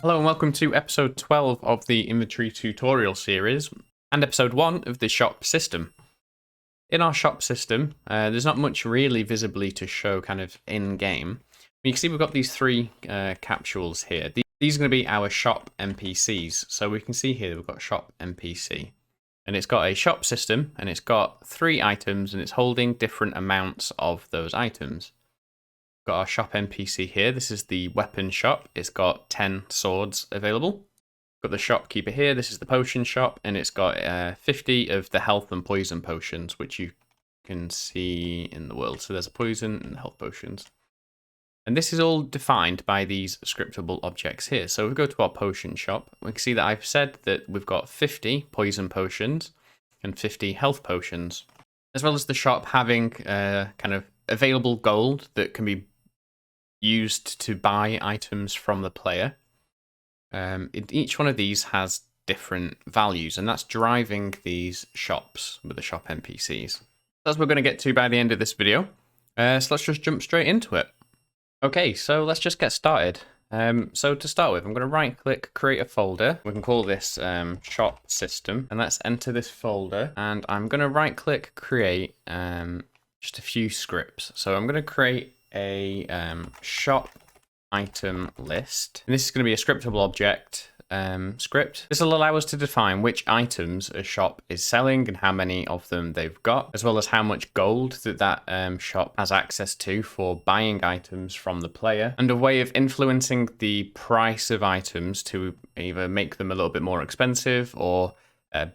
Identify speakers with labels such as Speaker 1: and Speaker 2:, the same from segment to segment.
Speaker 1: Hello and welcome to episode 12 of the inventory tutorial series and episode 1 of the shop system. In our shop system, there's not much really visibly to show kind of in-game. You can see we've got these three capsules here. These are going to be our shop NPCs. So we can see here we've got shop NPC. And it's got a shop system and it's got 3 items and it's holding different amounts of those items. Got our shop NPC here. This is the weapon shop. It's got 10 swords available. Got the shopkeeper here. This is the potion shop, and it's got 50 of the health and poison potions, which you can see in the world. So there's a poison and health potions. And this is all defined by these scriptable objects here. So if we go to our potion shop, we can see that I've said that we've got 50 poison potions and 50 health potions, as well as the shop having kind of available gold that can be used to buy items from the player. Each one of these has different values, and that's driving these shops with the shop NPCs. That's what we're going to get to by the end of this video. So let's just jump straight into it. Okay, so let's just get started. So to start with, I'm going to right click, create a folder. We can call this shop system, and let's enter this folder. And I'm going to right click, create just a few scripts. So I'm going to create a shop item list. And this is going to be a scriptable object script. This will allow us to define which items a shop is selling and how many of them they've got, as well as how much gold that shop has access to for buying items from the player, and a way of influencing the price of items to either make them a little bit more expensive or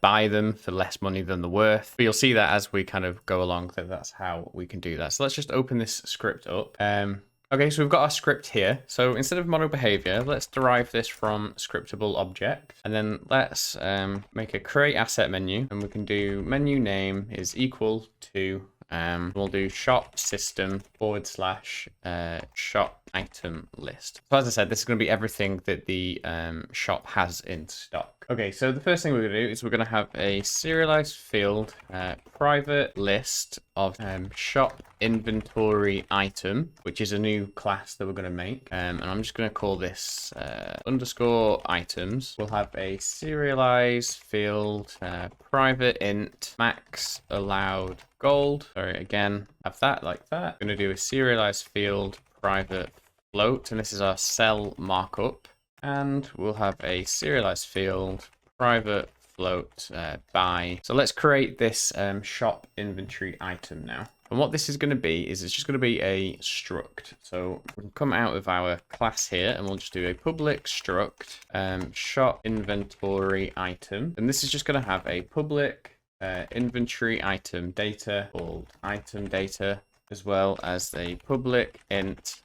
Speaker 1: buy them for less money than they're worth. But you'll see that as we kind of go along, that's how we can do that. So let's just open this script up. Okay, so we've got our script here. So instead of model behavior, let's derive this from scriptable object. And then let's make a create asset menu. And we can do menu name is equal to, we'll do shop system / shop item list. So as I said, this is going to be everything that the shop has in stock. Okay, so the first thing we're going to do is we're going to have a serialized field private list of shop inventory item, which is a new class that we're going to make. And I'm just going to call this underscore items. We'll have a serialized field private int max allowed gold. Sorry, again, have that like that. I'm going to do a serialized field private float, and this is our cell markup. And we'll have a serialized field private float by. So let's create this shop inventory item now. And what this is going to be is it's just going to be a struct. So we can come out of our class here and we'll just do a public struct shop inventory item. And this is just going to have a public inventory item data called item data, as well as a public int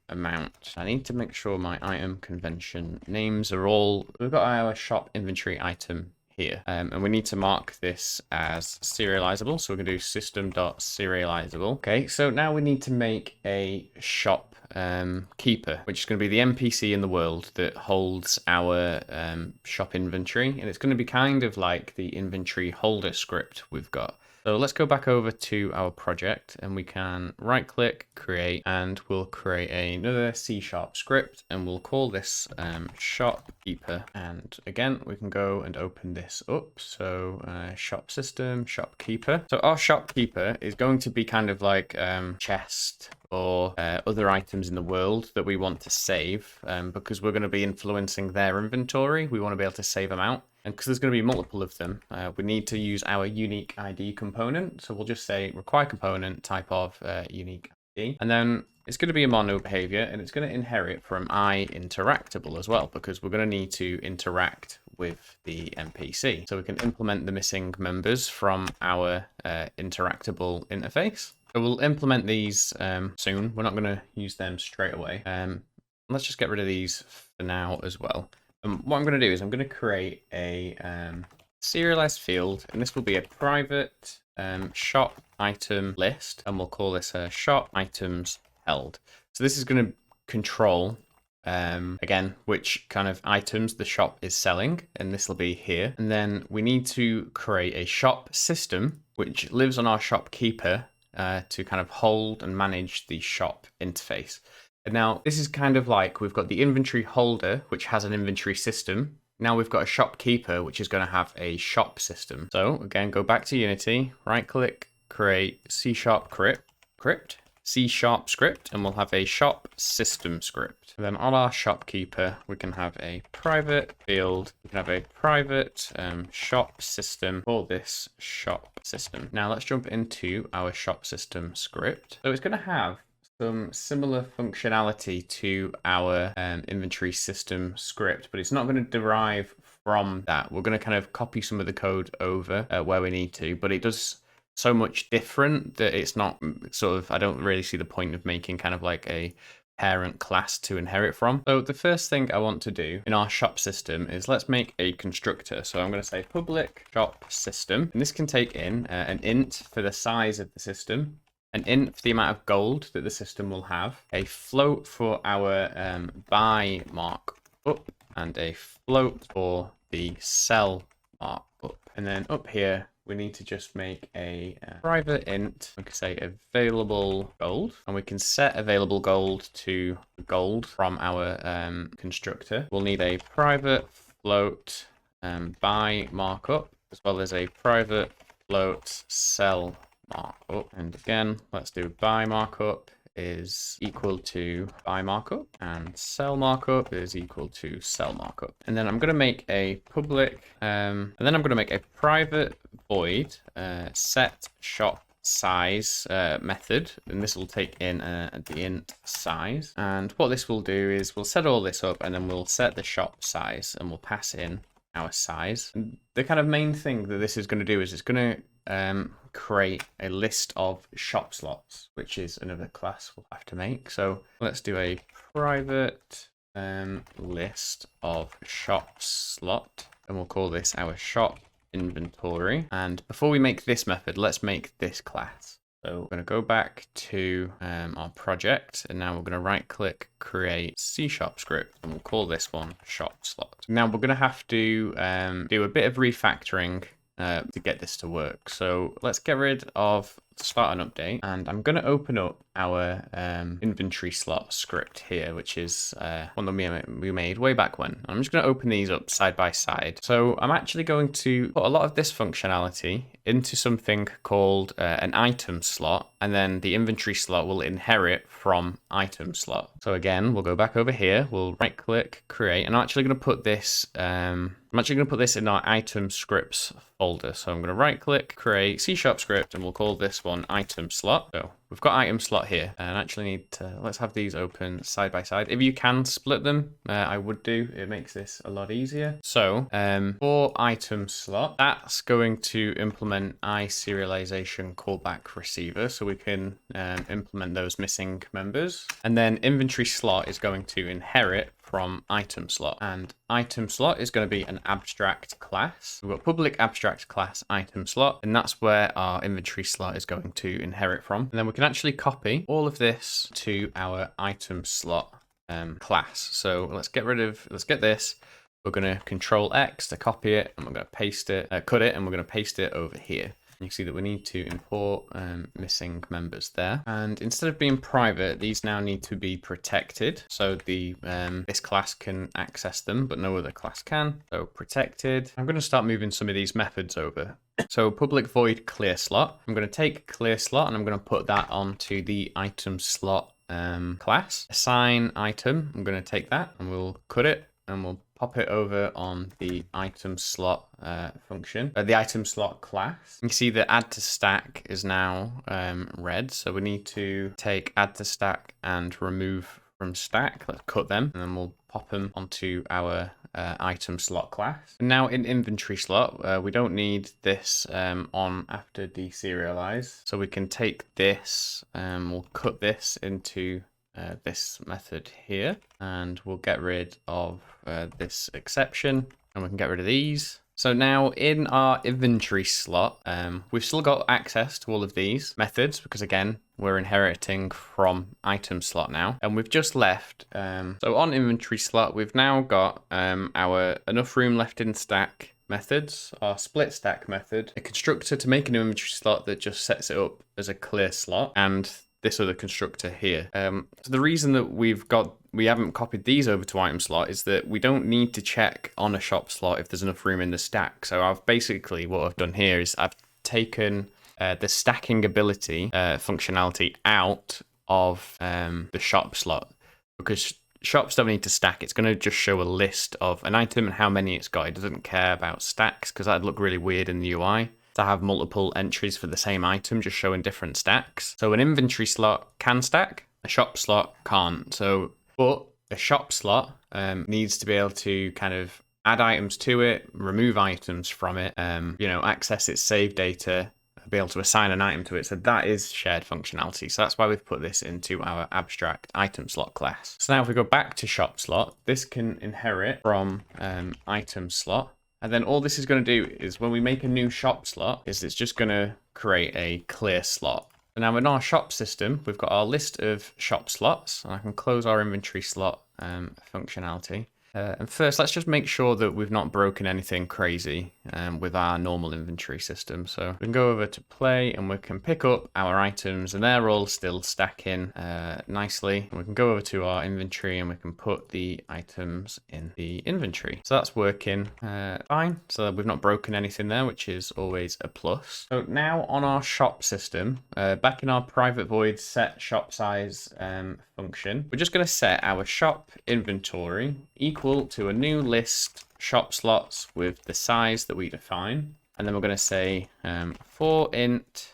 Speaker 1: amount. I need to make sure my item convention names are all. We've got our shop inventory item here, and we need to mark this as serializable. So we're going to do system.serializable. Okay, so now we need to make a shop keeper, which is going to be the NPC in the world that holds our shop inventory, and it's going to be kind of like the inventory holder script we've got. So let's go back over to our project and we can right click, create, and we'll create another C# script and we'll call this shopkeeper. And again, we can go and open this up. So shop system, shopkeeper. So our shopkeeper is going to be kind of like chest or other items in the world that we want to save because we're going to be influencing their inventory. We want to be able to save them out. And because there's going to be multiple of them, we need to use our unique ID component. So we'll just say require component type of unique ID. And then it's going to be a mono behavior and it's going to inherit from interactable as well, because we're going to need to interact with the NPC. So we can implement the missing members from our interactable interface. So we'll implement these soon. We're not going to use them straight away. Let's just get rid of these for now as well. What I'm going to do is I'm going to create a serialized field, and this will be a private shop item list, and we'll call this a shop items held. So this is going to control, again, which kind of items the shop is selling, and this will be here. And then we need to create a shop system, which lives on our shopkeeper to kind of hold and manage the shop interface. And now this is kind of like we've got the inventory holder, which has an inventory system. Now we've got a shopkeeper, which is going to have a shop system. So again, go back to Unity, right click, create C# script, C# script, and we'll have a shop system script. And then on our shopkeeper, we can have a private field. We can have a private shop system for this shop system. Now let's jump into our shop system script. So it's going to have some similar functionality to our inventory system script, but it's not going to derive from that. We're going to kind of copy some of the code over where we need to, but it does so much different that it's not sort of, I don't really see the point of making kind of like a parent class to inherit from. So the first thing I want to do in our shop system is let's make a constructor. So I'm going to say public shop system, and this can take in an int for the size of the system, an int for the amount of gold that the system will have, a float for our buy markup, and a float for the sell markup. And then up here, we need to just make a private int. We can say available gold, and we can set available gold to gold from our constructor. We'll need a private float buy markup, as well as a private float sell markup. And again, let's do buy markup is equal to buy markup, and sell markup is equal to sell markup. And then I'm going to make a public, and then I'm going to make a private void set shop size method, and this will take in the int size. And what this will do is we'll set all this up, and then we'll set the shop size, and we'll pass in our size. And the kind of main thing that this is going to do is it's going to create a list of shop slots, which is another class we'll have to make. So let's do a private list of shop slot, and we'll call this our shop inventory. And before we make this method, let's make this class. So we're going to go back to our project, and now we're going to right click, create C# script, and we'll call this one shop slot. Now we're going to have to do a bit of refactoring to get this to work. So let's get rid of start an update, and I'm going to open up our inventory slot script here, which is one that we made way back when. I'm just going to open these up side by side. So I'm actually going to put a lot of this functionality into something called an item slot, and then the inventory slot will inherit from item slot. So again, we'll go back over here, we'll right click, create, and I'm actually going to put this in our item scripts folder. So I'm going to right click, create C# script, and we'll call this one item slot. So we've got item slot here, and actually need to, let's have these open side by side. If you can split them, I would do. It makes this a lot easier. So for item slot, that's going to implement iSerialization callback receiver, so we can implement those missing members. And then inventory slot is going to inherit from item slot, and item slot is going to be an abstract class. We've got public abstract class item slot, and that's where our inventory slot is going to inherit from. And then we can actually copy all of this to our item slot class. So let's get this. We're going to Control X to copy it, and we're going to paste it, cut it, and we're going to paste it over here. You see that we need to import missing members there. And instead of being private, these now need to be protected. So the this class can access them, but no other class can. So protected. I'm going to start moving some of these methods over. So public void clear slot. I'm going to take clear slot, and I'm going to put that onto the item slot class. Assign item. I'm going to take that, and we'll cut it, and we'll pop it over on the item slot function, the item slot class. You can see that add to stack is now red, so we need to take add to stack and remove from stack. Let's cut them, and then we'll pop them onto our item slot class. And now in inventory slot, we don't need this on after deserialize, so we can take this, we'll cut this into this method here, and we'll get rid of this exception, and we can get rid of these. So now in our inventory slot, we've still got access to all of these methods because again, we're inheriting from item slot now, and we've just left. So on inventory slot, we've now got our enough room left in stack methods, our split stack method, a constructor to make an inventory slot that just sets it up as a clear slot, and this other constructor here. So the reason that we haven't copied these over to item slot is that we don't need to check on a shop slot if there's enough room in the stack. So I've basically, what I've done here is I've taken the stacking ability functionality out of the shop slot, because shops don't need to stack. It's going to just show a list of an item and how many it's got. It doesn't care about stacks, because that'd look really weird in the UI to have multiple entries for the same item just showing different stacks. So an inventory slot can stack, a shop slot can't. But a shop slot needs to be able to kind of add items to it, remove items from it, access its save data, be able to assign an item to it. So that is shared functionality. So that's why we've put this into our abstract item slot class. So now if we go back to shop slot, this can inherit from item slot. And then all this is going to do is when we make a new shop slot, is it's just going to create a clear slot. So now in our shop system, we've got our list of shop slots, and I can close our inventory slot functionality. And first, let's just make sure that we've not broken anything crazy with our normal inventory system. So we can go over to play and we can pick up our items, and they're all still stacking nicely. And we can go over to our inventory and we can put the items in the inventory. So that's working fine. So we've not broken anything there, which is always a plus. So now on our shop system, back in our private void set shop size function, we're just going to set our shop inventory equal to a new list shop slots with the size that we define. And then we're going to say for int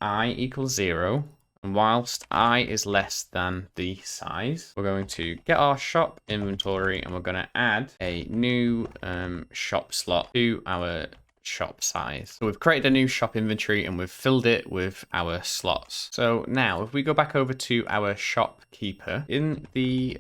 Speaker 1: I equals 0. And whilst I is less than the size, we're going to get our shop inventory and we're going to add a new shop slot to our shop size. So we've created a new shop inventory and we've filled it with our slots. So now if we go back over to our shopkeeper, in the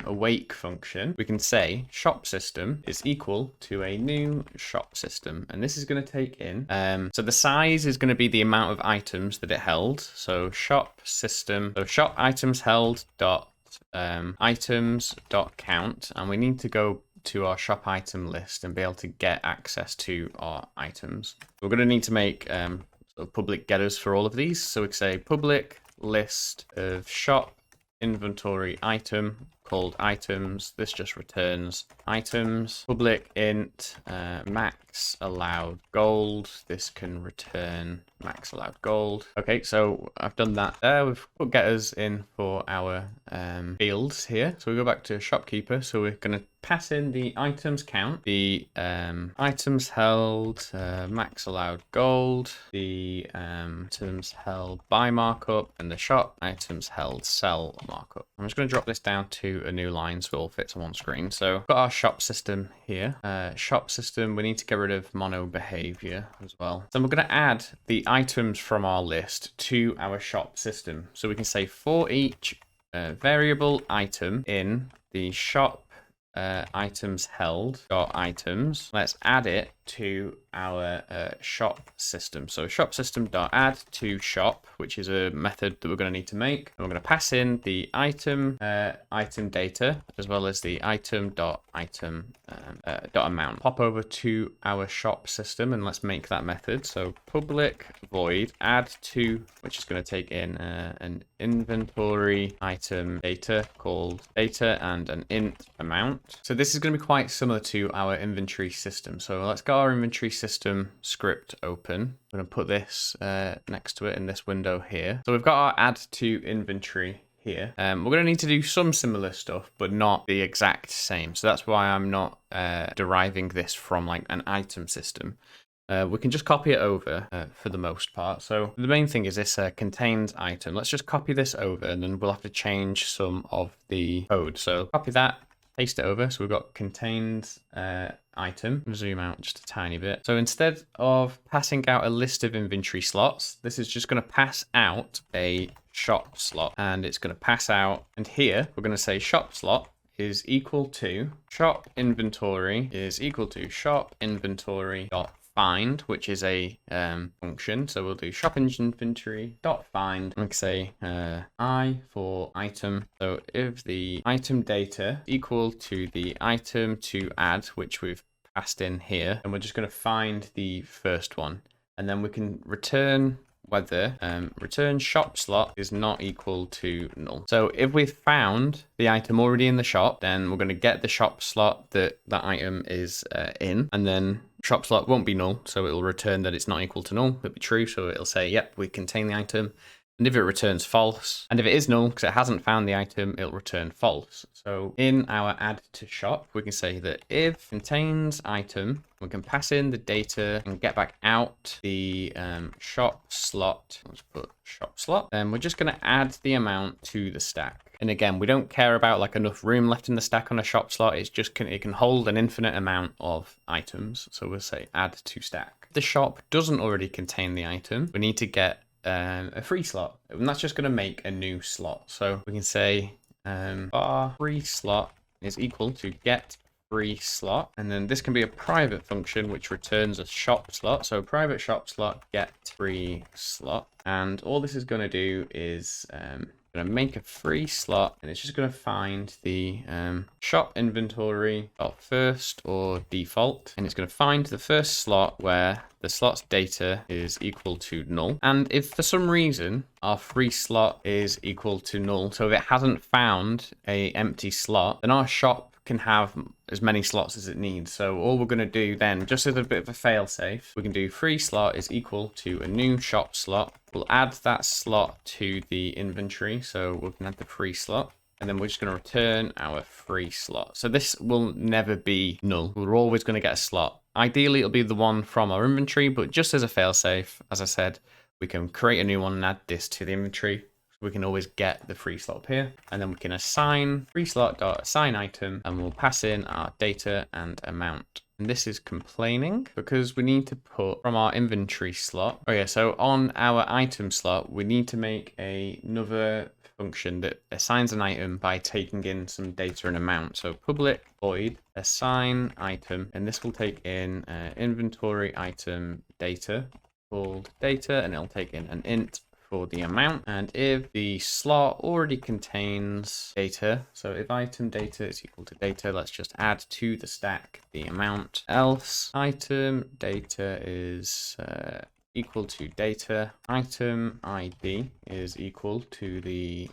Speaker 1: awake function, we can say shop system is equal to a new shop system. And this is going to take in, so the size is going to be the amount of items that it held. So shop system, so shop items held dot items dot count, and we need to go to our shop item list and be able to get access to our items. We're going to need to make sort of public getters for all of these. So we can say public list of shop inventory item called items. This just returns items. Public int max allowed gold. This can return max allowed gold. Okay, so I've done that there. We've put getters in for our fields here. So we go back to shopkeeper. So we're going to pass in the items count, the items held max allowed gold, the items held by markup, and the shop items held sell markup. I'm just going to drop this down to a new line so it all fits on one screen. So we've got our shop system here. Shop system, we need to get rid of mono behavior as well. So we're going to add the items from our list to our shop system. So we can say for each variable item in the shop items held dot items, let's add it to our shop system. So shop system dot add to shop, which is a method that we're going to need to make. And we're going to pass in the item item data as well as the item dot amount. Pop over to our shop system and let's make that method. So public void add to, which is going to take in an inventory item data called data and an int amount. So this is going to be quite similar to our inventory system. So let's go our inventory system script open. I'm going to put this next to it in this window here. So we've got our add to inventory here. We're going to need to do some similar stuff, but not the exact same. So that's why I'm not deriving this from like an item system. We can just copy it over for the most part. So the main thing is this contains item. Let's just copy this over and then we'll have to change some of the code. So copy that, paste it over. So we've got contained item. Zoom out just a tiny bit. So instead of passing out a list of inventory slots, this is just going to pass out a shop slot, and it's going to pass out. And here we're going to say shop slot is equal to shop inventory is equal to shop inventory dot find, which is a function. So we'll do shop inventory dot find. We can say I for item. So if the item data equal to the item to add, which we've passed in here, and we're just going to find the first one, and then we can return whether return shop slot is not equal to null. So if we've found the item already in the shop, then we're going to get the shop slot that that item is in, and then shop slot won't be null, so it will return that it's not equal to null. It'll be true, so it'll say, yep, we contain the item. And if it returns false, and if it is null because it hasn't found the item, it'll return false. So in our add to shop, we can say that if contains item, we can pass in the data and get back out the shop slot. Let's put shop slot. Then we're just going to add the amount to the stack. And again, we don't care about like enough room left in the stack on a shop slot. It's just it can hold an infinite amount of items. So we'll say add to stack. If the shop doesn't already contain the item, we need to get a free slot, and that's just going to make a new slot. So we can say bar free slot is equal to get free slot, and then this can be a private function which returns a shop slot. So private shop slot get free slot, and all this is going to do is going to make a free slot, and it's just going to find the shop inventory first or default, and it's going to find the first slot where the slot's data is equal to null. And if for some reason our free slot is equal to null, so if it hasn't found a empty slot, then our shop can have as many slots as it needs. So all we're going to do then, just as a bit of a fail safe, we can do free slot is equal to a new shop slot. We'll add that slot to the inventory, so we can add the free slot, and then we're just going to return our free slot. So this will never be null. We're always going to get a slot. Ideally, it'll be the one from our inventory, but just as a failsafe, as I said, we can create a new one and add this to the inventory. We can always get the free slot up here, and then we can assign free slot.assign item, and we'll pass in our data and amount. And this is complaining because we need to put from our inventory slot. Oh yeah, so on our item slot, we need to make another function that assigns an item by taking in some data and amount. So public void assign item, and this will take in inventory item data called data, and it'll take in an int for the amount. And if the slot already contains data, so if item data is equal to data, let's just add to the stack the amount. Else item data is equal to data, item ID is equal to the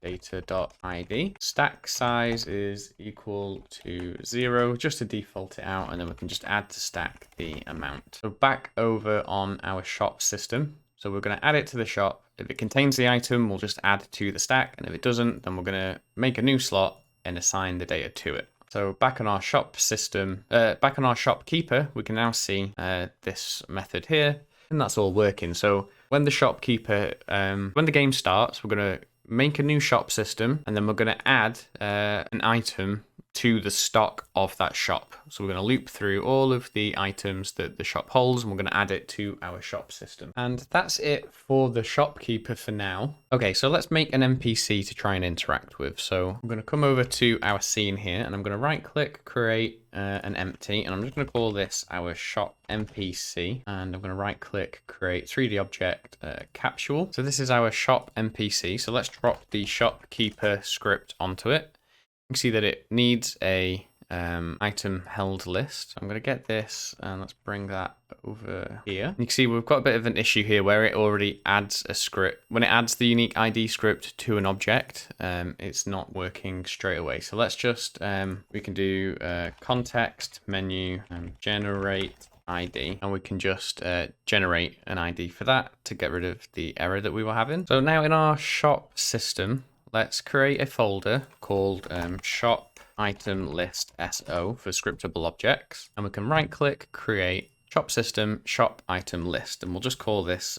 Speaker 1: data.id, stack size is equal to 0, just to default it out, and then we can just add to stack the amount. So back over on our shop system, so we're going to add it to the shop. If it contains the item, we'll just add to the stack, and if it doesn't, then we're going to make a new slot and assign the data to it. So back on our shop system, back on our shopkeeper, we can now see this method here, and that's all working. So when the shopkeeper, when the game starts, we're going to make a new shop system, and then we're going to add an item to the stock of that shop. So we're going to loop through all of the items that the shop holds, and we're going to add it to our shop system. And that's it for the shopkeeper for now. Okay, so let's make an NPC to try and interact with. So I'm going to come over to our scene here, and I'm going to right click, create an empty, and I'm just going to call this our shop NPC, and I'm going to right click, create 3D object capsule. So this is our shop NPC. So let's drop the shopkeeper script onto it. You can see that it needs a item held list. I'm going to get this and let's bring that over here. You can see we've got a bit of an issue here where it already adds a script. When it adds the unique ID script to an object, it's not working straight away. So let's just, we can do context menu and generate ID, and we can just generate an ID for that to get rid of the error that we were having. So now in our shop system, let's create a folder called shop item list SO for scriptable objects, and we can right click, create shop system shop item list, and we'll just call this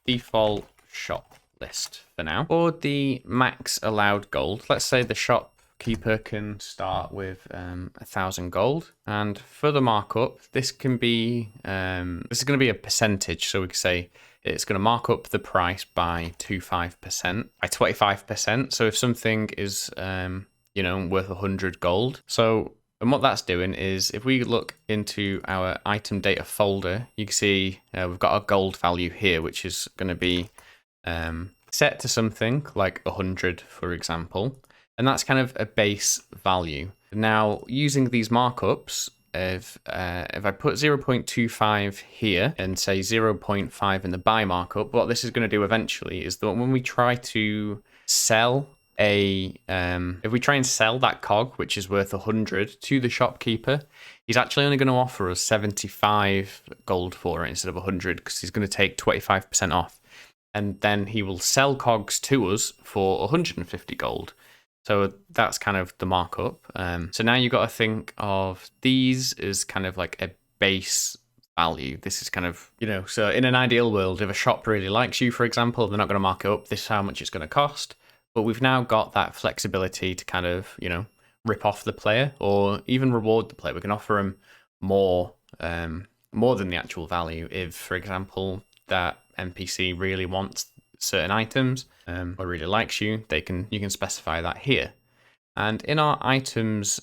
Speaker 1: default shop list for now. For the max allowed gold, let's say the shopkeeper can start with 1,000 gold, and for the markup, this can be this is going to be a percentage, so we can say it's going to mark up the price by 25%. So if something is, worth 100 gold. So, and what that's doing is if we look into our item data folder, you can see we've got a gold value here, which is going to be set to something like 100, for example. And that's kind of a base value. Now, using these markups, if I put 0.25 here and say 0.5 in the buy markup, what this is going to do eventually is that when we try to sell if we try and sell that cog, which is worth 100 to the shopkeeper, he's actually only going to offer us 75 gold for it instead of 100 because he's going to take 25% off. And then he will sell cogs to us for 150 gold. So that's kind of the markup. So now you've got to think of these as kind of like a base value. This is kind of, so in an ideal world, if a shop really likes you, for example, they're not going to mark it up. This is how much it's going to cost. But we've now got that flexibility to kind of, rip off the player or even reward the player. We can offer them more than the actual value. If, for example, that NPC really wants certain items or really likes you, you can specify that here. And in our items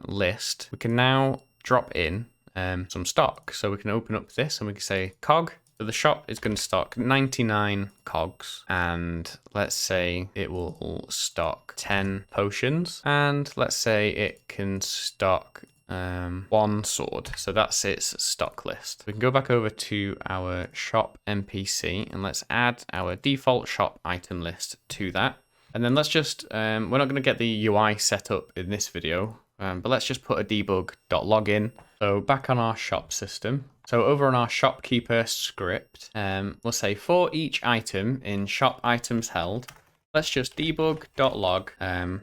Speaker 1: list, we can now drop in some stock. So we can open up this and we can say cog. So the shop is going to stock 99 cogs, and let's say it will stock 10 potions, and let's say it can stock 1 sword. So that's its stock list. We can go back over to our shop NPC and let's add our default shop item list to that. And then let's just, we're not going to get the UI set up in this video, but let's just put a debug.log in. So back on our shop system. So over on our shopkeeper script, we'll say for each item in shop items held, let's just debug.log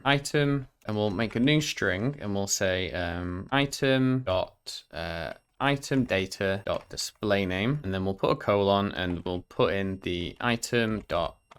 Speaker 1: item, and we'll make a new string and we'll say item data display name, and then we'll put a colon and we'll put in the item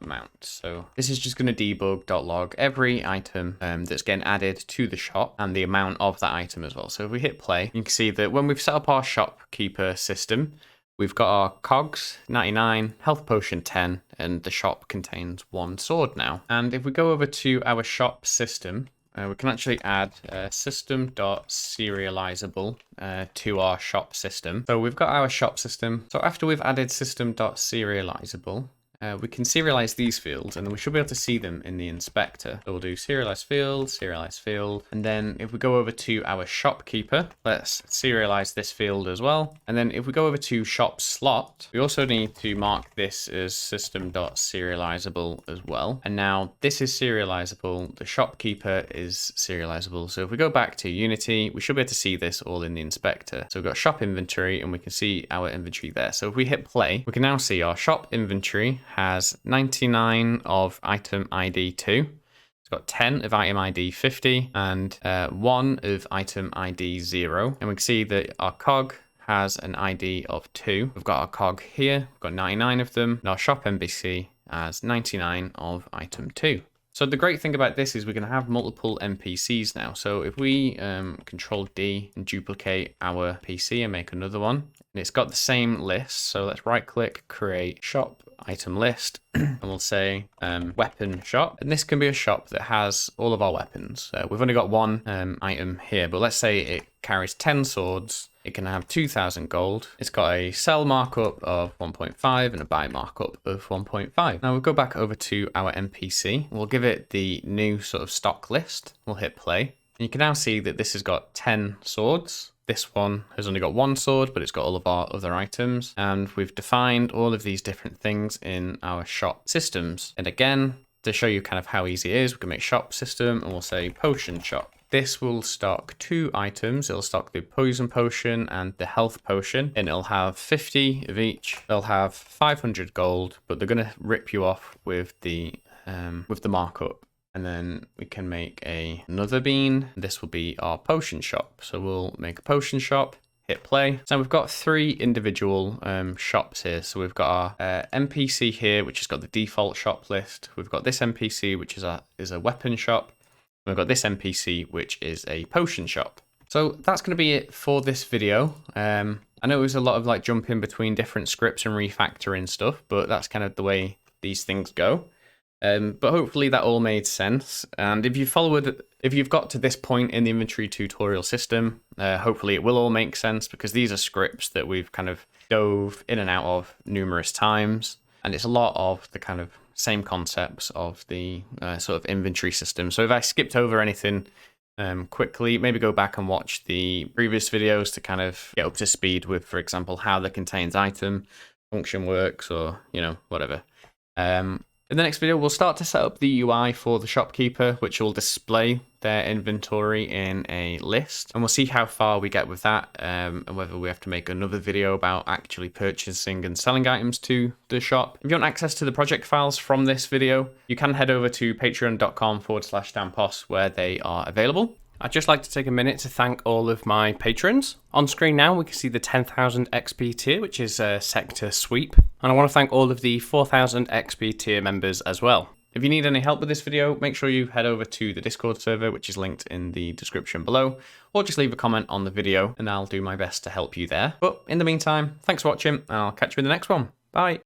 Speaker 1: amount. So this is just going to debug.log every item that's getting added to the shop and the amount of that item as well. So if we hit play, you can see that when we've set up our shopkeeper system, we've got our cogs 99, health potion 10, and the shop contains 1 sword now. And if we go over to our shop system, we can actually add system.serializable to our shop system. So we've got our shop system. So after we've added system.serializable, we can serialize these fields, and then we should be able to see them in the inspector. So we'll do serialize field, and then if we go over to our shopkeeper, let's serialize this field as well. And then if we go over to shop slot, we also need to mark this as system.serializable as well. And now this is serializable, the shopkeeper is serializable. So if we go back to Unity, we should be able to see this all in the inspector. So we've got shop inventory, and we can see our inventory there. So if we hit play, we can now see our shop inventory has 99 of item ID 2. It's got 10 of item ID 50 and 1 of item ID 0. And we can see that our cog has an ID of 2. We've got our cog here, we've got 99 of them, and our shop NPC has 99 of item 2. So the great thing about this is we can have multiple NPCs now. So if we Control D and duplicate our PC and make another one, and it's got the same list. So let's right click, create shop item list, and we'll say weapon shop. And this can be a shop that has all of our weapons. We've only got 1 item here, but let's say it carries 10 swords. It can have 2,000 gold. It's got a sell markup of 1.5 and a buy markup of 1.5. Now we'll go back over to our NPC. We'll give it the new sort of stock list. We'll hit play. And you can now see that this has got 10 swords. This one has only got 1 sword, but it's got all of our other items. And we've defined all of these different things in our shop systems. And again, to show you kind of how easy it is, we can make shop system and we'll say potion shop. This will stock 2 items. It'll stock the poison potion and the health potion, and it'll have 50 of each. They'll have 500 gold, but they're going to rip you off with the markup. And then we can make another bean. This will be our potion shop. So we'll make a potion shop, hit play. So we've got 3 individual shops here. So we've got our NPC here, which has got the default shop list. We've got this NPC, which is a weapon shop. We've got this NPC, which is a potion shop. So that's going to be it for this video. I know it was a lot of like jumping between different scripts and refactoring stuff, but that's kind of the way these things go. But hopefully that all made sense. And if you've got to this point in the inventory tutorial system, hopefully it will all make sense, because these are scripts that we've kind of dove in and out of numerous times. And it's a lot of the kind of same concepts of the sort of inventory system. So if I skipped over anything, quickly. Maybe go back and watch the previous videos to kind of get up to speed with, for example, how the contains item function works, or, you know, whatever. In the next video, we'll start to set up the UI for the shopkeeper, which will display their inventory in a list. And we'll see how far we get with that, and whether we have to make another video about actually purchasing and selling items to the shop. If you want access to the project files from this video, you can head over to patreon.com/danposs, where they are available. I'd just like to take a minute to thank all of my patrons. On screen now, we can see the 10,000 XP tier, which is a sector sweep. And I want to thank all of the 4,000 XP tier members as well. If you need any help with this video, make sure you head over to the Discord server, which is linked in the description below, or just leave a comment on the video and I'll do my best to help you there. But in the meantime, thanks for watching, and I'll catch you in the next one. Bye.